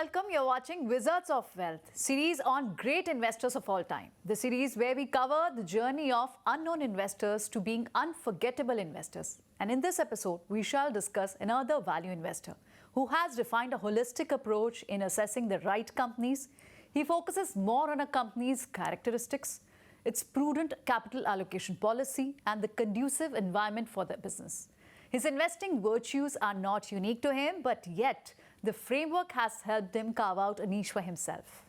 welcome. You're watching Wizards of Wealth, series on great investors of all time. The series where we cover the journey of unknown investors to being unforgettable investors. And in this episode, we shall discuss another value investor who has defined a holistic approach in assessing the right companies. He focuses more on a company's characteristics, its prudent capital allocation policy, and the conducive environment for their business. His investing virtues are not unique to him, but yet the framework has helped him carve out a niche for himself.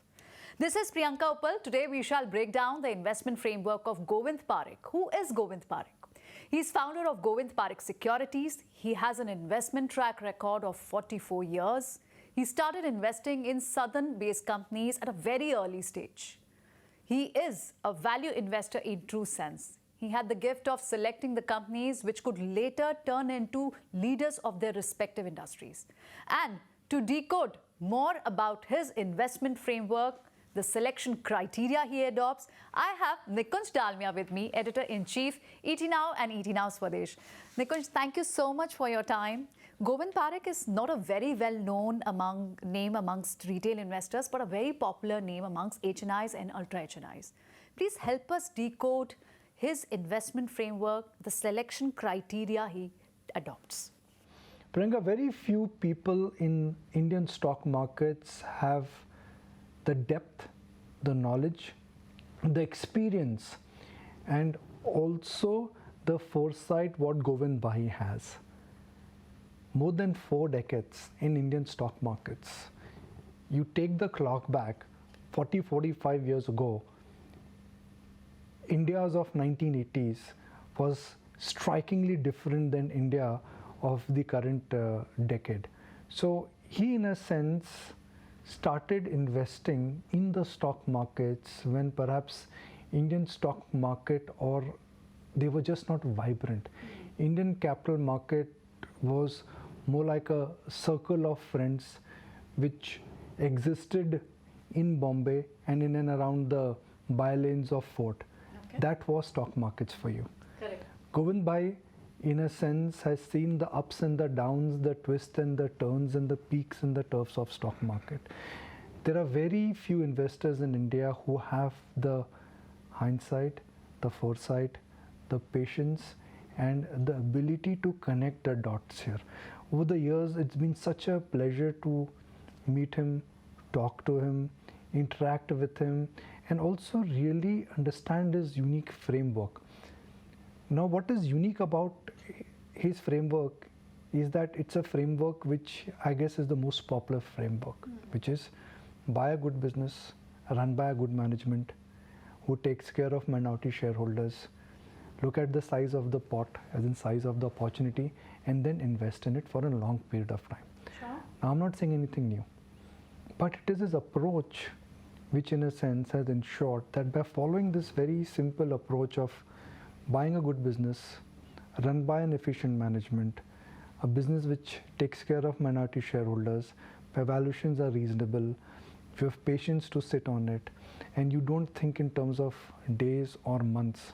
This is Priyanka Uppal. Today we shall break down the investment framework of Govind Parikh. Who is Govind Parikh? He is founder of Govind Parikh Securities. He has an investment track record of 44 years. He started investing in southern-based companies at a very early stage. He is a value investor in true sense. He had the gift of selecting the companies which could later turn into leaders of their respective industries. And to decode more about his investment framework, the selection criteria he adopts, I have Nikunj Dalmia with me, Editor-in-Chief, ET Now and ET Now Swadesh. Nikunj, thank you so much for your time. Govind Parikh is not a very well-known name amongst retail investors, but a very popular name amongst HNIs and ultra HNIs. Please help us decode his investment framework, the selection criteria he adopts. Priyanka, very few people in Indian stock markets have the depth, the knowledge, the experience, and also the foresight what Govind Bhai has. More than 4 decades in Indian stock markets. You take the clock back 40-45 years ago, India's of 1980s was strikingly different than India of the current decade. So he, in a sense, started investing in the stock markets when perhaps Indian stock market or they were just not vibrant. Indian capital market was more like a circle of friends which existed in Bombay and in and around the bylanes of Fort. Okay. That was stock markets for you. Correct. Govind Bhai, in a sense, has seen the ups and the downs, the twists and the turns and the peaks and the turfs of stock market. There are very few investors in India who have the hindsight, the foresight, the patience and the ability to connect the dots here. Over the years, it's been such a pleasure to meet him, talk to him, interact with him, and also really understand his unique framework. Now, what is unique about his framework is that it's a framework which I guess is the most popular framework, which is buy a good business, run by a good management, who takes care of minority shareholders, look at the size of the pot, as in size of the opportunity, and then invest in it for a long period of time. Sure. Now, I'm not saying anything new, but it is his approach which in a sense has ensured that by following this very simple approach of buying a good business, run by an efficient management, a business which takes care of minority shareholders, where valuations are reasonable, if you have patience to sit on it, and you don't think in terms of days or months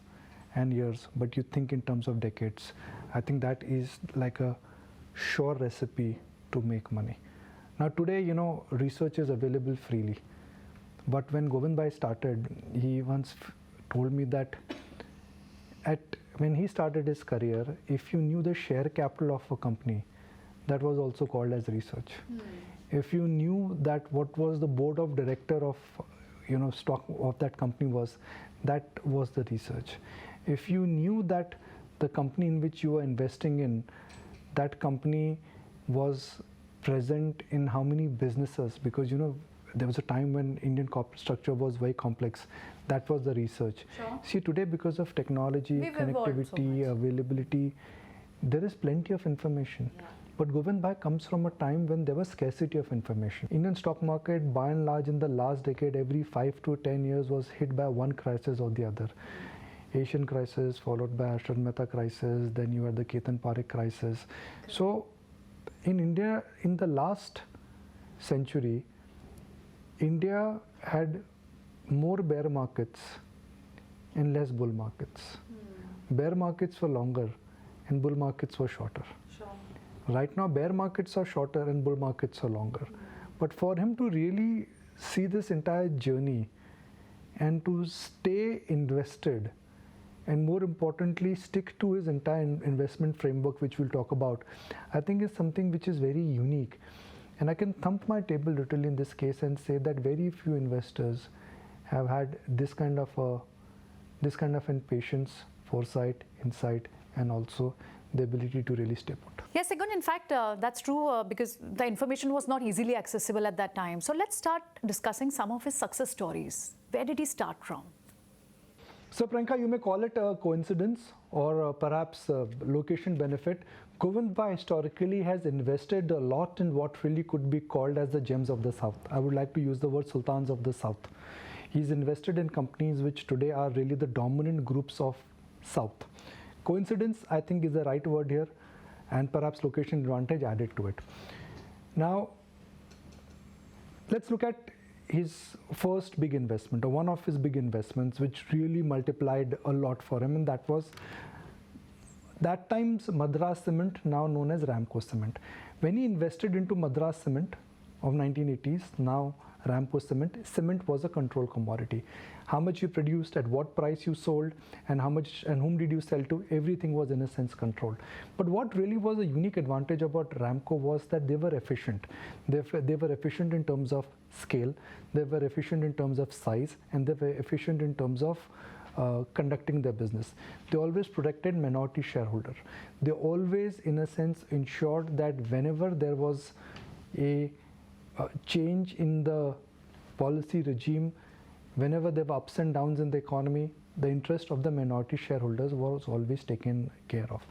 and years, but you think in terms of decades. I think that is like a sure recipe to make money. Now today, research is available freely. But when Govind Bhai started, he once told me that when he started his career, if you knew the share capital of a company, that was also called as research. If you knew that what was the board of director of stock of that company was, that was the research. If you knew that the company in which you were investing in, that company was present in how many businesses, because there was a time when Indian corporate structure was very complex. That was the research. Sure. See, today because of technology, connectivity, so availability, there is plenty of information. Yeah. But Govind Bhai comes from a time when there was scarcity of information. Indian stock market, by and large, in the last decade, every 5 to 10 years was hit by one crisis or the other. Asian crisis, followed by Ashram Mehta crisis, then you had the Ketan Parikh crisis. Okay. So, in India, in the last century, India had more bear markets and less bull markets. Bear markets were longer and bull markets were shorter. Sure. Right now, bear markets are shorter and bull markets are longer. But for him to really see this entire journey and to stay invested, and more importantly stick to his entire investment framework, which we'll talk about, I think is something which is very unique. And I can thump my table literally in this case and say that very few investors have had this kind of patience, foresight, insight, and also the ability to really stay put. Yes, Govind, in fact, that's true because the information was not easily accessible at that time. So let's start discussing some of his success stories. Where did he start from? So Priyanka, you may call it a coincidence or perhaps a location benefit. Govind Bhai historically has invested a lot in what really could be called as the gems of the South. I would like to use the word sultans of the South. He's invested in companies which today are really the dominant groups of South. Coincidence, I think, is the right word here, and perhaps location advantage added to it. Now, let's look at his first big investment, or one of his big investments, which really multiplied a lot for him, and that was that time's Madras Cement, now known as Ramco Cement. When he invested into Madras Cement of 1980s, now Ramco cement was a control commodity. How much you produced, at what price you sold, and how much and whom did you sell to, everything was in a sense controlled. But what really was a unique advantage about Ramco was that they were efficient. They were efficient in terms of scale, they were efficient in terms of size, and they were efficient in terms of conducting their business. They always protected minority shareholder. They always, in a sense, ensured that whenever there was a change in the policy regime, whenever there were ups and downs in the economy, the interest of the minority shareholders was always taken care of.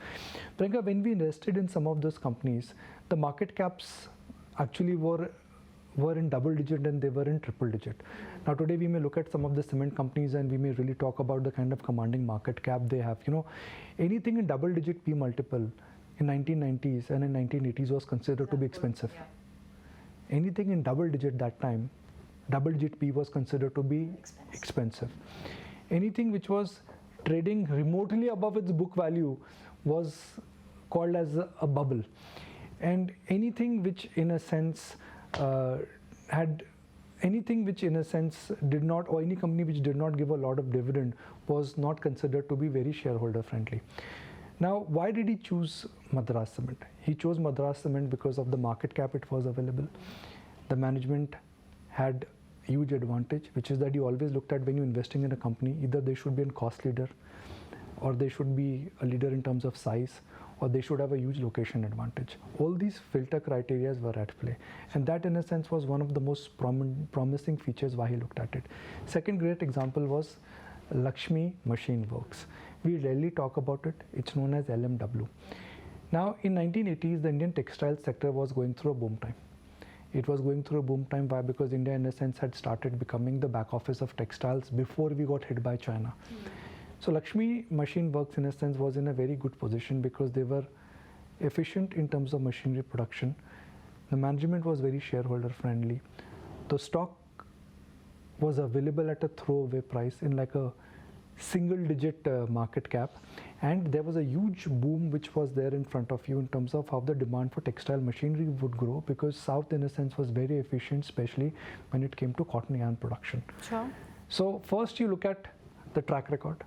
Priyanka, when we invested in some of those companies, the market caps actually were in double digit and they were in triple digit. Now today we may look at some of the cement companies and we may really talk about the kind of commanding market cap they have. You know, anything in double digit P multiple in 1990s and in 1980s was considered to be expensive. Yeah. Anything in double digit that time, double digit P was considered to be expensive. Anything which was trading remotely above its book value was called as a bubble. And anything which in a sense did not, or any company which did not give a lot of dividend was not considered to be very shareholder friendly. Now, why did he choose Madras Cement? He chose Madras Cement because of the market cap it was available. The management had huge advantage, which is that you always looked at when you're investing in a company, either they should be a cost leader, or they should be a leader in terms of size, or they should have a huge location advantage. All these filter criteria were at play. And that in a sense was one of the most promising features why he looked at it. Second great example was Lakshmi Machine Works. We rarely talk about it. It's known as LMW. Now in 1980s, the Indian textile sector was going through a boom time. It was going through a boom time. Why? Because India in a sense had started becoming the back office of textiles before we got hit by China. So Lakshmi Machine Works in a sense was in a very good position because they were efficient in terms of machinery production. The management was very shareholder friendly. The stock was available at a throwaway price in like a single digit market cap, and there was a huge boom which was there in front of you in terms of how the demand for textile machinery would grow, because South in a sense was very efficient, especially when it came to cotton yarn production. Sure. So first you look at the track record,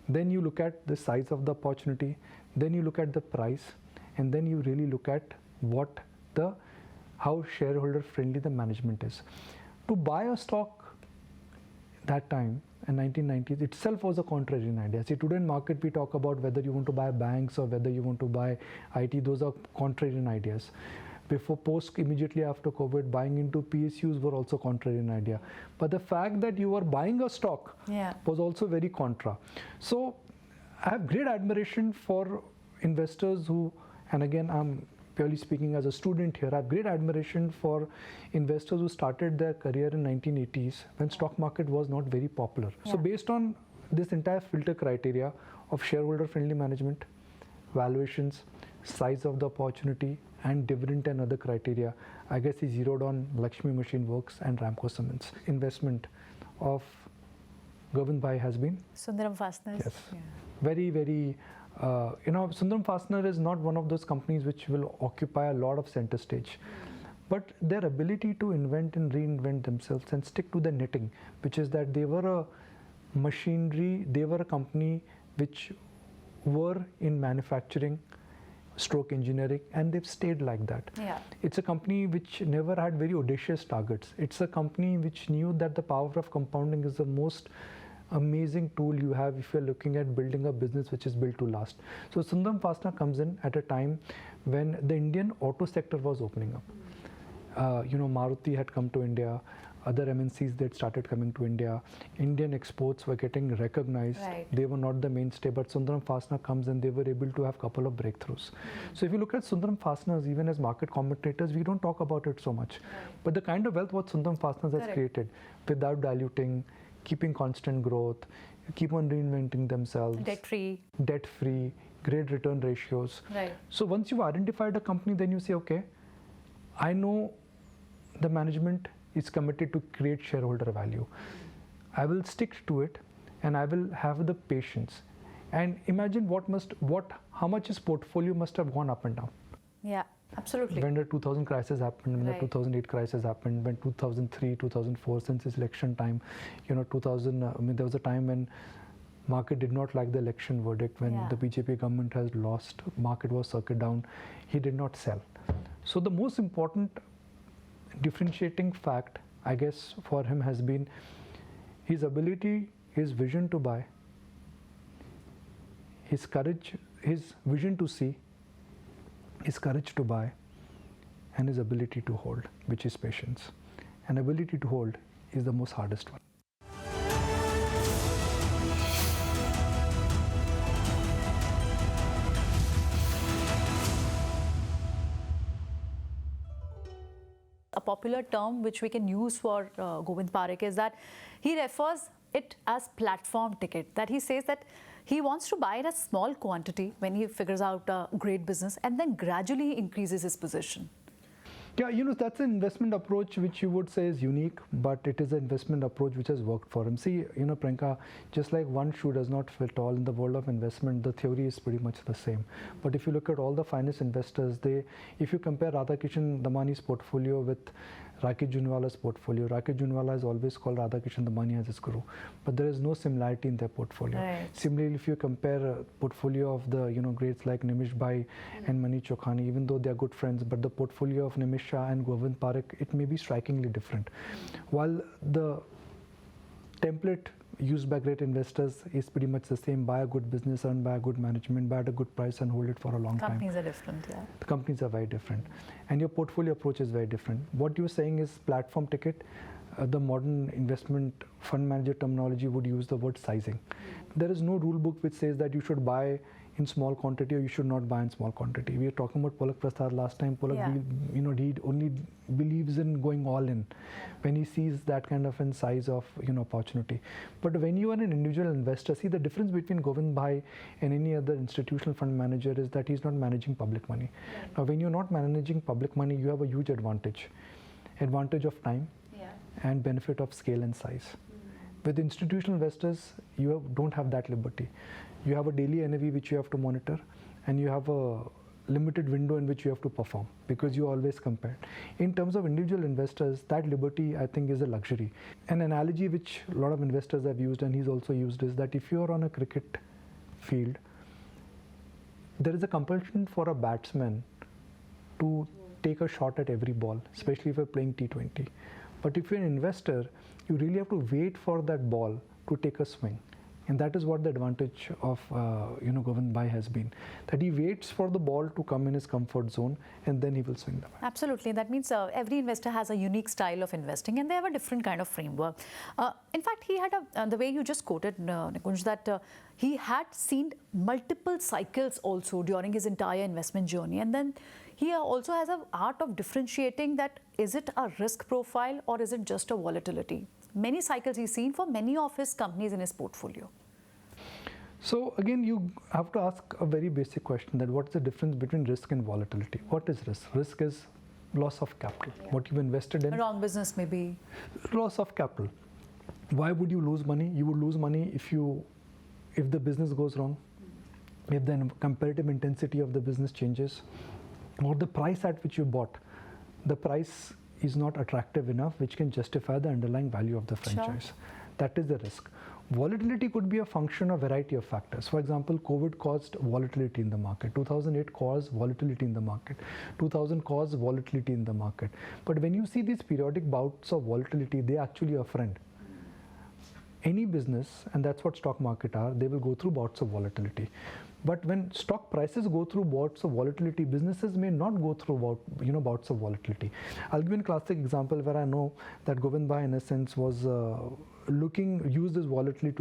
then you look at the size of the opportunity, then you look at the price, and then you really look at how shareholder friendly the management is. To buy a stock that time in 1990s itself was a contrarian idea. See, today in market we talk about whether you want to buy banks or whether you want to buy IT. Those are contrarian ideas. Immediately after COVID, buying into PSUs were also contrarian idea. But the fact that you were buying a stock was also very contra. So I have great admiration for investors who, and again I'm purely speaking as a student here, I have great admiration for investors who started their career in 1980s when stock market was not very popular. So based on this entire filter criteria of shareholder friendly management, valuations, size of the opportunity, and dividend and other criteria, I guess he zeroed on Lakshmi Machine Works and Ramco Cements. Investment of Govind Bhai has been Sundram Fasteners. Yes. Yeah. Very, very, Sundram Fastener is not one of those companies which will occupy a lot of center stage. but their ability to invent and reinvent themselves and stick to the knitting, which is that they were a machinery, they were a company which were in manufacturing, stroke engineering, and they've stayed like that. Yeah. It's a company which never had very audacious targets. It's a company which knew that the power of compounding is the most amazing tool you have if you're looking at building a business which is built to last. So Sundram Fastener comes in at a time when the Indian auto sector was opening up. Maruti had come to India, other MNCs that started coming to India. Indian exports were getting recognized. Right. They were not the mainstay, but Sundram Fastener comes and they were able to have a couple of breakthroughs. So if you look at Sundram Fasteners, even as market commentators, we don't talk about it so much. But the kind of wealth what Sundram Fasteners has created without diluting, keeping constant growth, keep on reinventing themselves. Debt-free. Debt-free, great return ratios. Right. So once you've identified a company, then you say, okay, I know the management is committed to create shareholder value. I will stick to it and I will have the patience. And imagine how much his portfolio must have gone up and down. Yeah, absolutely. When the 2000 crisis happened, when the 2008 crisis happened, when 2003, 2004, since his election time, 2000, there was a time when market did not like the election verdict, when the BJP government has lost, market was circuit down, he did not sell. So the most important differentiating fact, I guess, for him has been his ability, his vision to buy, his courage, his vision to see, his courage to buy, and his ability to hold, which is patience. And ability to hold is the most hardest one. A popular term which we can use for Govind Parikh is that he refers it as platform ticket, that he says that he wants to buy in a small quantity when he figures out a great business and then gradually increases his position. Yeah, that's an investment approach which you would say is unique, but it is an investment approach which has worked for him. See, Priyanka, just like one shoe does not fit all in the world of investment, the theory is pretty much the same. But if you look at all the finest investors, if you compare Radhakishan Damani's portfolio with Rakesh Junwala's portfolio, Rakesh Junwala has always called Radhakishan Damani as his guru, but there is no similarity in their portfolio. Right. Similarly, if you compare a portfolio of the greats like Nimish Bhai and Manish Chokhani, even though they are good friends, but the portfolio of Nimish Shah and Govind Parikh, it may be strikingly different. While the template used by great investors is pretty much the same: buy a good business, run by a good management, buy at a good price and hold it for a long time. Companies are different, yeah. The companies are very different, and your portfolio approach is very different. What you're saying is platform ticket. The modern investment fund manager terminology would use the word sizing. There is no rule book which says that you should buy in small quantity or you should not buy in small quantity. We were talking about Palak Prasad last time. Palak, he only believes in going all in when he sees that kind of in size of opportunity. But when you are an individual investor, see, the difference between Govind Bhai and any other institutional fund manager is that he's not managing public money. Now, when you're not managing public money, you have a huge advantage of time and benefit of scale and size. With institutional investors, you don't have that liberty. You have a daily NAV which you have to monitor, and you have a limited window in which you have to perform because you always compare. In terms of individual investors, that liberty, I think, is a luxury. An analogy which a lot of investors have used, and he's also used, is that if you're on a cricket field, there is a compulsion for a batsman to take a shot at every ball, especially if you're playing T20. But if you're an investor, you really have to wait for that ball to take a swing. And that is what the advantage of Govind Bhai has been, that he waits for the ball to come in his comfort zone and then he will swing the bat. Absolutely. That means every investor has a unique style of investing and they have a different kind of framework. In fact, he had the way you just quoted, Nikunj, that he had seen multiple cycles also during his entire investment journey. And then he also has an art of differentiating that, is it a risk profile or is it just a volatility? Many cycles he's seen for many of his companies in his portfolio. So again, you have to ask a very basic question, that what's the difference between risk and volatility? What is risk? Risk is loss of capital. What you've invested in. Wrong business maybe. Loss of capital. Why would you lose money? You would lose money if the business goes wrong, if the comparative intensity of the business changes, or the price at which you bought the price is not attractive enough which can justify the underlying value of the franchise. That is the risk. Volatility could be a function of a variety of factors. For example, COVID caused volatility in the market. 2008 caused volatility in the market. 2000 caused volatility in the market. But when you see these periodic bouts of volatility, they are actually a friend. Any business, and that's what stock market are, they will go through bouts of volatility. But when stock prices go through bouts of volatility, businesses may not go through bouts of volatility. I'll give you a classic example where I know that Govind Bhai, in a sense, was use this volatility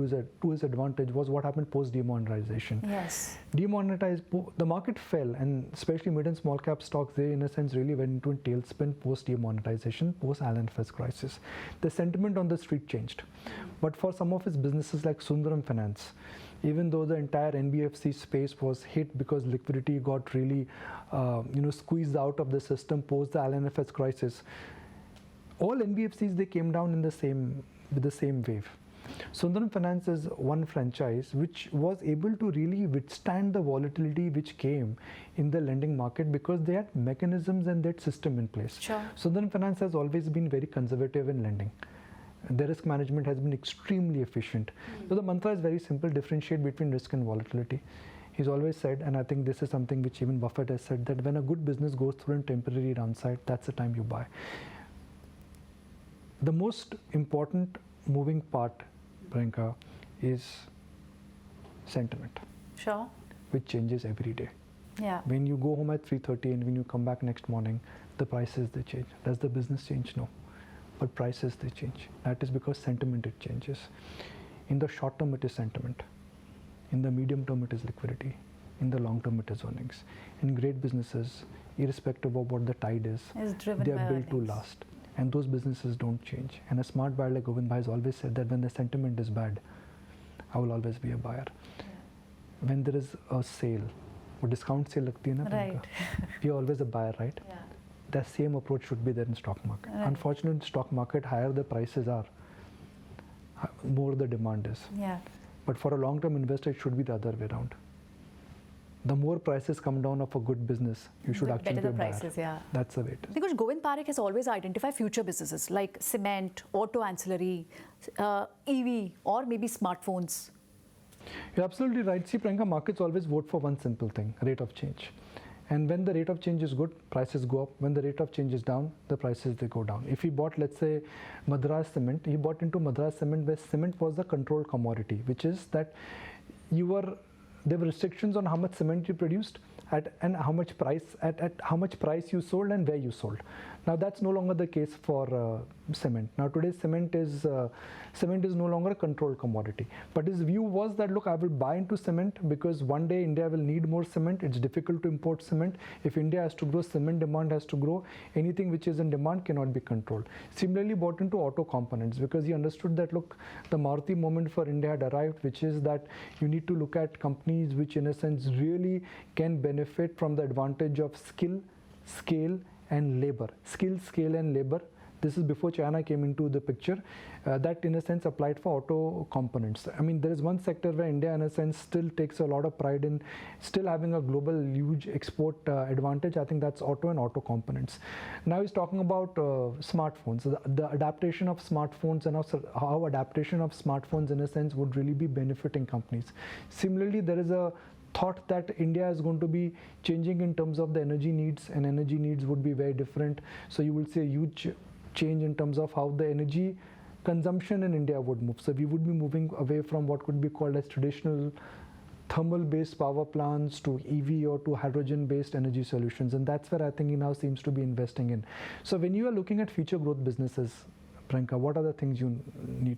to his advantage, was what happened post demonetization. Yes. The market fell, and especially mid and small cap stocks, they in a sense really went into a tailspin post demonetization, post IL&FS crisis. The sentiment on the street changed. But for some of his businesses like Sundram Finance, even though the entire NBFC space was hit because liquidity got really squeezed out of the system post the IL&FS crisis, all NBFCs, they came down with the same wave. Sundram Finance is one franchise which was able to really withstand the volatility which came in the lending market because they had mechanisms and that system in place. Sure. Sundram Finance has always been very conservative in lending. The risk management has been extremely efficient. So the mantra is very simple: differentiate between risk and volatility. He's always said, and I think this is something which even Buffett has said, that when a good business goes through a temporary downside, that's the time you buy. The most important moving part, Priyanka, is sentiment. Sure. Which changes every day. Yeah. When you go home at 3:30 and when you come back next morning, the prices, they change. Does the business change? No. But prices, they change. That is because sentiment, it changes. In the short term, it is sentiment. In the medium term, it is liquidity. In the long term, it is earnings. In great businesses, irrespective of what the tide is, they are built to last. And those businesses don't change. And a smart buyer like Govind Bhai has always said that when the sentiment is bad, I will always be a buyer. Yeah. When there is a sale, or discount sale lagti hai na, right. You're always a buyer, right? Yeah. The same approach should be there in stock market. Right. Unfortunately, in stock market, higher the prices are, more the demand is. Yeah. But for a long-term investor, it should be the other way around. The more prices come down of a good business, you should actually be a buyer. Prices, yeah. That's the way it is. Because Govind Parikh has always identified future businesses like cement, auto ancillary, EV, or maybe smartphones. You're absolutely right. See, Priyanka, markets always vote for one simple thing: rate of change. And when the rate of change is good, prices go up. When the rate of change is down, the prices, they go down. If he bought, let's say, Madras Cement, he bought into Madras Cement where cement was the controlled commodity, which is that there were restrictions on how much cement you produced and how much price you sold and where you sold. Now that's no longer the case for cement. Now today cement is no longer a controlled commodity. But his view was that, look, I will buy into cement because one day India will need more cement. It's difficult to import cement. If India has to grow, cement demand has to grow. Anything which is in demand cannot be controlled. Similarly, bought into auto components because he understood that, look, the Maruti moment for India had arrived, which is that you need to look at companies which in a sense really can benefit from the advantage of skill, scale, and labor. Skill, scale, and labor. This is before China came into the picture. That in a sense applied for auto components. I mean, there is one sector where India in a sense still takes a lot of pride in still having a global huge export advantage. I think that's auto and auto components. Now he's talking about smartphones. The adaptation of smartphones and how adaptation of smartphones in a sense would really be benefiting companies. Similarly, there is a thought that India is going to be changing in terms of the energy needs, and energy needs would be very different. So you will see a huge change in terms of how the energy consumption in India would move. So we would be moving away from what could be called as traditional thermal-based power plants to EV or to hydrogen-based energy solutions. And that's where I think he now seems to be investing in. So when you are looking at future growth businesses, Priyanka, what are the things you need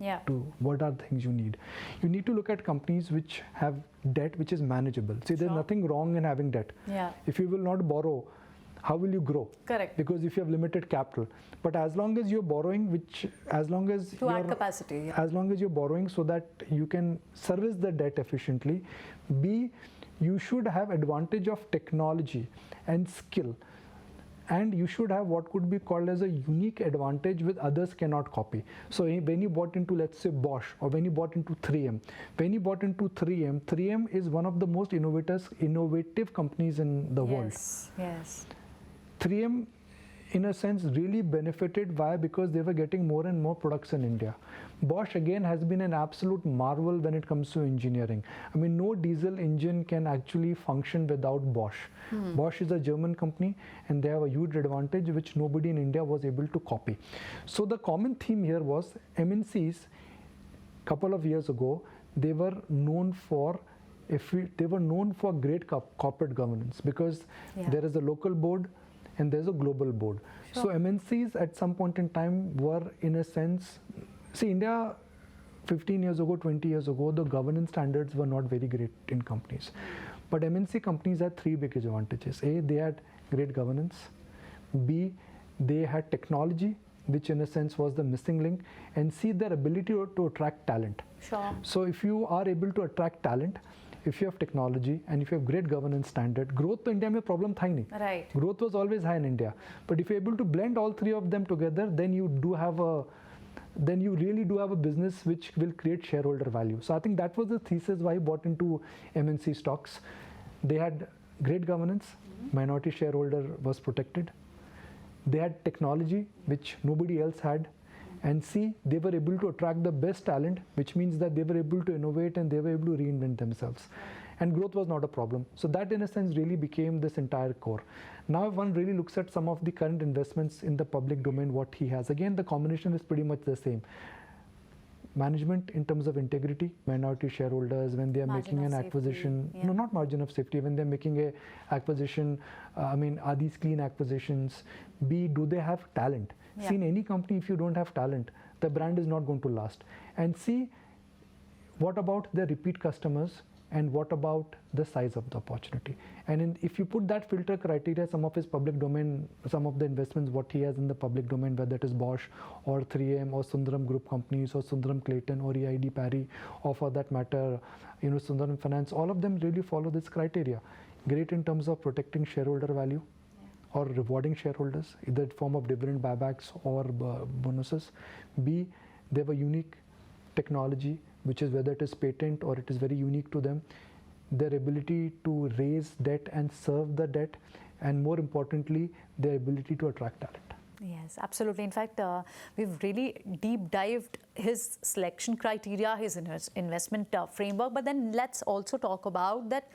what are the things you need? You need to look at companies which have debt which is manageable. See, there's nothing wrong in having debt. Yeah. If you will not borrow, how will you grow? Correct. Because if you have limited capital. But as long as you're borrowing, as long as you're borrowing so that you can service the debt efficiently, B, you should have advantage of technology and skill. And you should have what could be called as a unique advantage which others cannot copy. So when you bought into, let's say, Bosch, or when you bought into 3M, 3M is one of the most innovative companies in the world. Yes. 3M in a sense really benefited. Why? Because they were getting more and more products in India. Bosch again has been an absolute marvel when it comes to engineering. I mean, no diesel engine can actually function without Bosch. Bosch is a German company and they have a huge advantage which nobody in India was able to copy. So the common theme here was MNCs couple of years ago, they were known for great corporate governance, because there is a local board and there's a global board. Sure. So MNCs at some point in time were, in a sense, see, India 15 years ago, 20 years ago, the governance standards were not very great in companies. But MNC companies had three big advantages. A, they had great governance. B, they had technology, which in a sense was the missing link. And C, their ability to attract talent. Sure. So if you are able to attract talent, if you have technology and if you have great governance standard, growth to India mein problem tha hi nahi. Right. Growth was always high in India. But if you're able to blend all three of them together, then you really do have a business which will create shareholder value. So I think that was the thesis why I bought into MNC stocks. They had great governance, minority shareholder was protected. They had technology which nobody else had. And C, they were able to attract the best talent, which means that they were able to innovate and they were able to reinvent themselves. And growth was not a problem. So that in a sense really became this entire core. Now if one really looks at some of the current investments in the public domain, what he has, again the combination is pretty much the same. Management in terms of integrity, minority shareholders when they are making an acquisition, no, not margin of safety, when they're making a acquisition, are these clean acquisitions? B, do they have talent? See, in any company, if you don't have talent, the brand is not going to last. And C, what about the repeat customers and what about the size of the opportunity? And if you put that filter criteria, some of his public domain, some of the investments, what he has in the public domain, whether it is Bosch or 3M or Sundram Group companies or Sundram Clayton or EID Parry, or for that matter, Sundram Finance, all of them really follow this criteria. Great in terms of protecting shareholder value or rewarding shareholders, either in form of dividend buybacks or bonuses. B, they have a unique technology, which is whether it is patent or it is very unique to them. Their ability to raise debt and serve the debt, and more importantly, their ability to attract talent. Yes, absolutely. In fact, we've really deep dived his selection criteria, his investment framework, but then let's also talk about that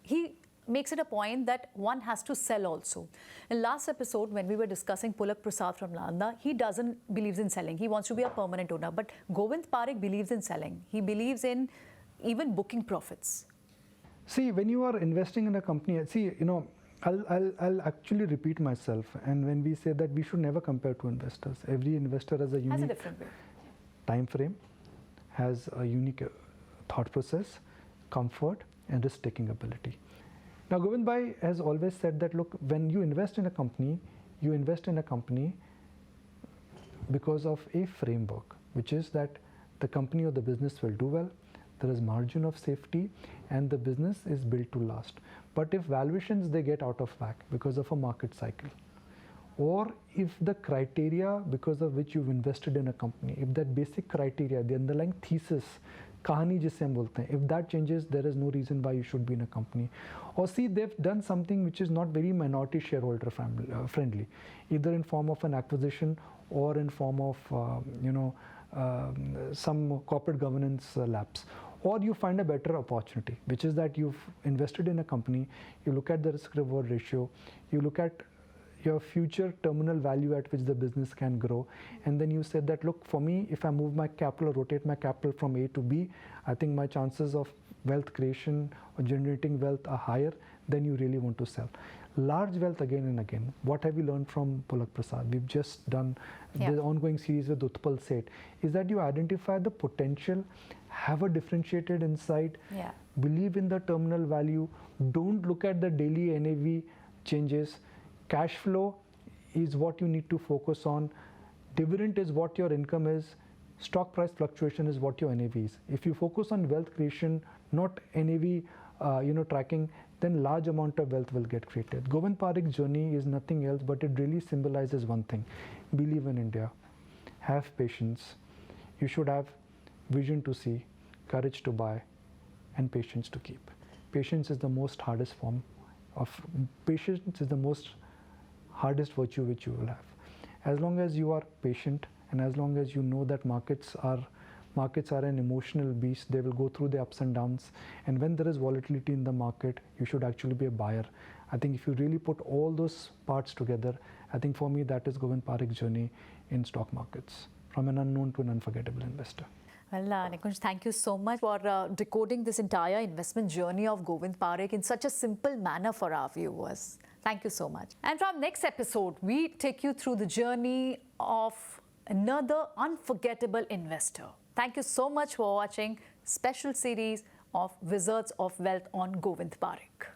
he makes it a point that one has to sell also. In last episode, when we were discussing Pulak Prasad from Nalanda, he believes in selling. He wants to be a permanent owner. But Govind Parikh believes in selling. He believes in even booking profits. See, when you are investing in a company, I'll actually repeat myself. And when we say that we should never compare two investors, every investor has a unique different way. Time frame, has a unique thought process, comfort, and risk-taking ability. Now, Govind Bhai has always said that, look, when you invest in a company, you invest in a company because of a framework, which is that the company or the business will do well, there is margin of safety, and the business is built to last. But if valuations, they get out of whack because of a market cycle, or if the criteria because of which you've invested in a company, if that basic criteria, the underlying thesis, kahani jisse hum bolte hain, if that changes, there is no reason why you should be in a company. Or see, they've done something which is not very minority shareholder friendly, either in form of an acquisition or in form of some corporate governance lapse. Or you find a better opportunity, which is that you've invested in a company, you look at the risk-reward ratio, you look at your future terminal value at which the business can grow, and then you said that, look, for me, if I move my capital or rotate my capital from A to B, I think my chances of wealth creation or generating wealth are higher, then you really want to sell. Large wealth again and again. What have we learned from Pulak Prasad? We've just done the ongoing series with Utpal Seth, is that you identify the potential, have a differentiated insight, believe in the terminal value, don't look at the daily NAV changes. Cash flow is what you need to focus on. Dividend is what your income is. Stock price fluctuation is what your NAV is. If you focus on wealth creation, not NAV tracking, then large amount of wealth will get created. Govind Parikh's journey is nothing else, but it really symbolizes one thing: believe in India, have patience. You should have vision to see, courage to buy, and patience to keep. Patience is the most hardest form of patience is the most hardest virtue which you will have. As long as you are patient and as long as you know that markets are an emotional beast, they will go through the ups and downs, and when there is volatility in the market, you should actually be a buyer. I think if you really put all those parts together, I think for me that is Govind Parikh's journey in stock markets, from an unknown to an unforgettable investor. Well, Nikunj, thank you so much for decoding this entire investment journey of Govind Parikh in such a simple manner for our viewers. Thank you so much. And from next episode, we take you through the journey of another unforgettable investor. Thank you so much for watching special series of Wizards of Wealth on Govind Parikh.